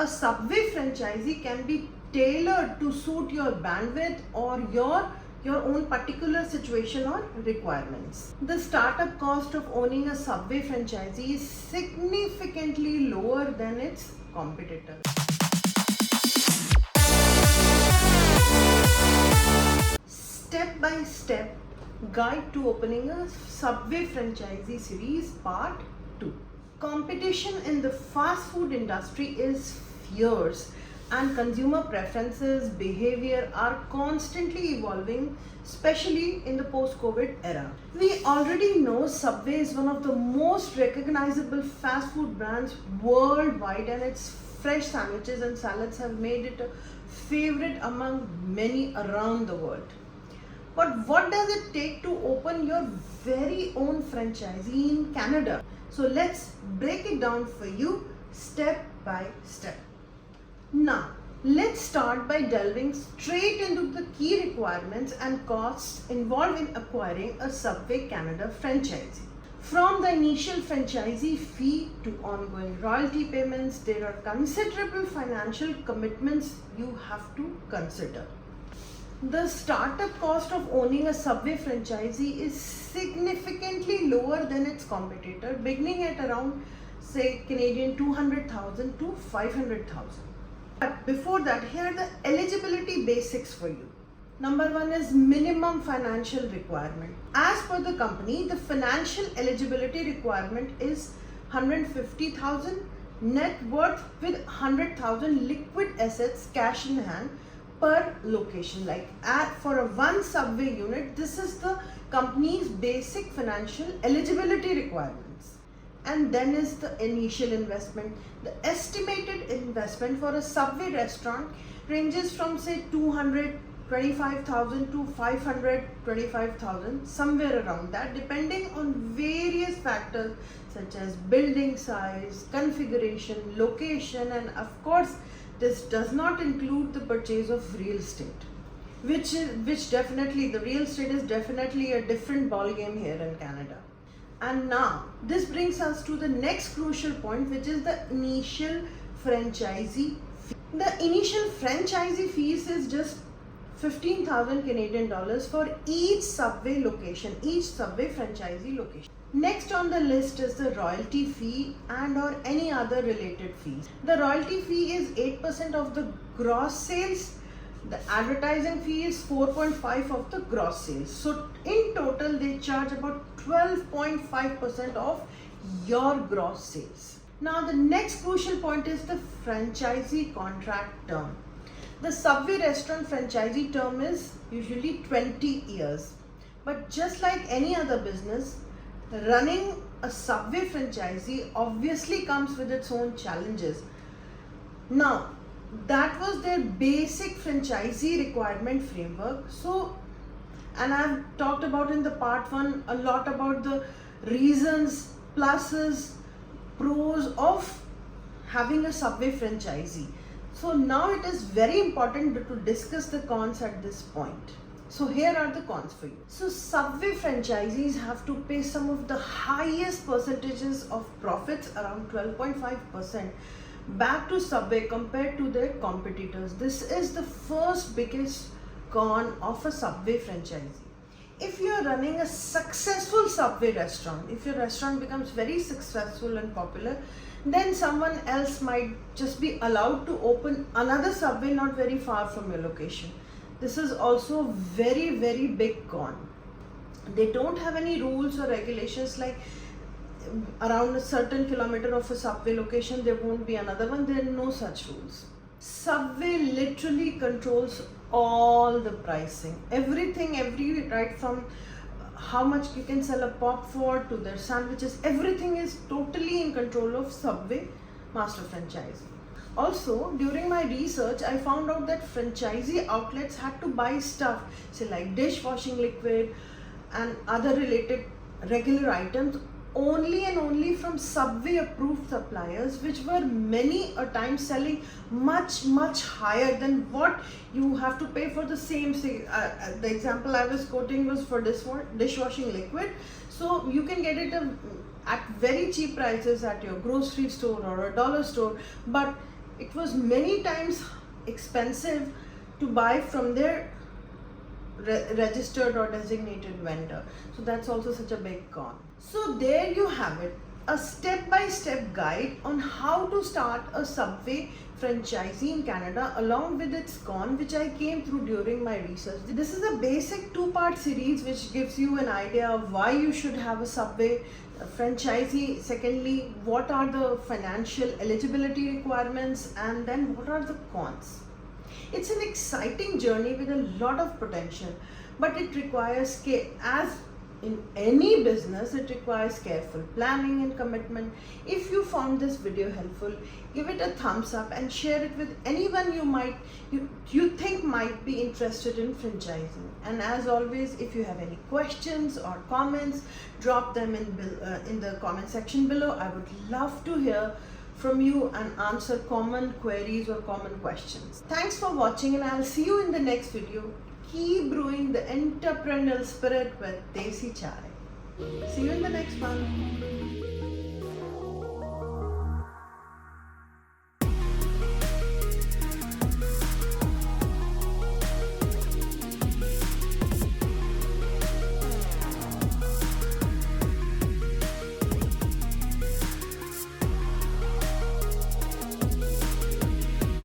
a Subway franchisee can be tailored to suit your bandwidth or your own particular situation or requirements. The startup cost of owning a Subway franchisee is significantly lower than its competitors. Step by step guide to opening a Subway franchisee series part 2. Competition in the fast food industry is fierce and consumer preferences, behavior are constantly evolving, especially in the post-COVID era. We already know Subway is one of the most recognizable fast food brands worldwide, and its fresh sandwiches and salads have made it a favorite among many around the world. But what does it take to open your very own franchisee in Canada? So let's break it down for you step by step. Now, let's start by delving straight into the key requirements and costs involved in acquiring a Subway Canada franchisee. From the initial franchisee fee to ongoing royalty payments, there are considerable financial commitments you have to consider. The startup cost of owning a Subway franchisee is significantly lower than its competitor, beginning at around, say, Canadian 200,000 to 500,000. But before that, here are the eligibility basics for you. Number one is minimum financial requirement. As per the company, the financial eligibility requirement is 150,000 net worth with 100,000 liquid assets cash in hand per location. Like for a one Subway unit, this is the company's basic financial eligibility requirements. And then is the initial investment. The estimated investment for a Subway restaurant ranges from, say, 225,000 to 525,000, somewhere around that, depending on various factors such as building size, configuration, location, and of course this does not include the purchase of real estate, which definitely, the real estate is definitely a different ball game here in Canada. And now this brings us to the next crucial point, which is the initial franchisee fee. The initial franchisee fees is just 15,000 Canadian dollars for each Subway location, each Subway franchisee location. Next on the list is the royalty fee and or any other related fees. The royalty fee is 8% of the gross sales. The advertising fee is 4.5% of the gross sales. So in total, they charge about 12.5% of your gross sales. Now the next crucial point is the franchisee contract term. The Subway restaurant franchisee term is usually 20 years. But just like any other business, running a Subway franchisee obviously comes with its own challenges. Now, that was their basic franchisee requirement framework. So, and I've talked about in the part 1 a lot about the reasons, pluses, pros of having a Subway franchisee. So now it is very important to discuss the cons at this point. So here are the cons for you. So Subway franchisees have to pay some of the highest percentages of profits, around 12.5%, back to Subway compared to their competitors. This is the first biggest con of a Subway franchisee. If you are running a successful Subway restaurant, if your restaurant becomes very successful and popular, then someone else might just be allowed to open another Subway not very far from your location. This is also very, very big con. They don't have any rules or regulations like around a certain kilometer of a Subway location there won't be another one. There are no such rules. Subway literally controls all the pricing, everything, right from how much you can sell a pop for to their sandwiches, everything is totally in control of Subway master franchise. Also, during my research, I found out that franchisee outlets had to buy stuff, say like dishwashing liquid and other related regular items, only and only from Subway approved suppliers, which were many a time selling much higher than what you have to pay for the same. The example I was quoting was for dishwashing liquid. So you can get it at very cheap prices at your grocery store or a dollar store, but it was many times expensive to buy from their registered or designated vendor. So that's also such a big con. So there you have it, a step-by-step guide on how to start a Subway franchisee in Canada, along with its con, which I came through during my research. This is a basic two-part series which gives you an idea of why you should have a Subway franchisee. Secondly, what are the financial eligibility requirements, and then what are the cons. It's an exciting journey with a lot of potential, but it requires care. As in any business, it requires careful planning and commitment. If you found this video helpful, give it a thumbs up and share it with anyone you think might be interested in franchising. And as always, if you have any questions or comments, drop them in the comment section below. I would love to hear from you and answer common queries or common questions. Thanks for watching, and I'll see you in the next video. Keep brewing the entrepreneurial spirit with Desi Chai. See you in the next one.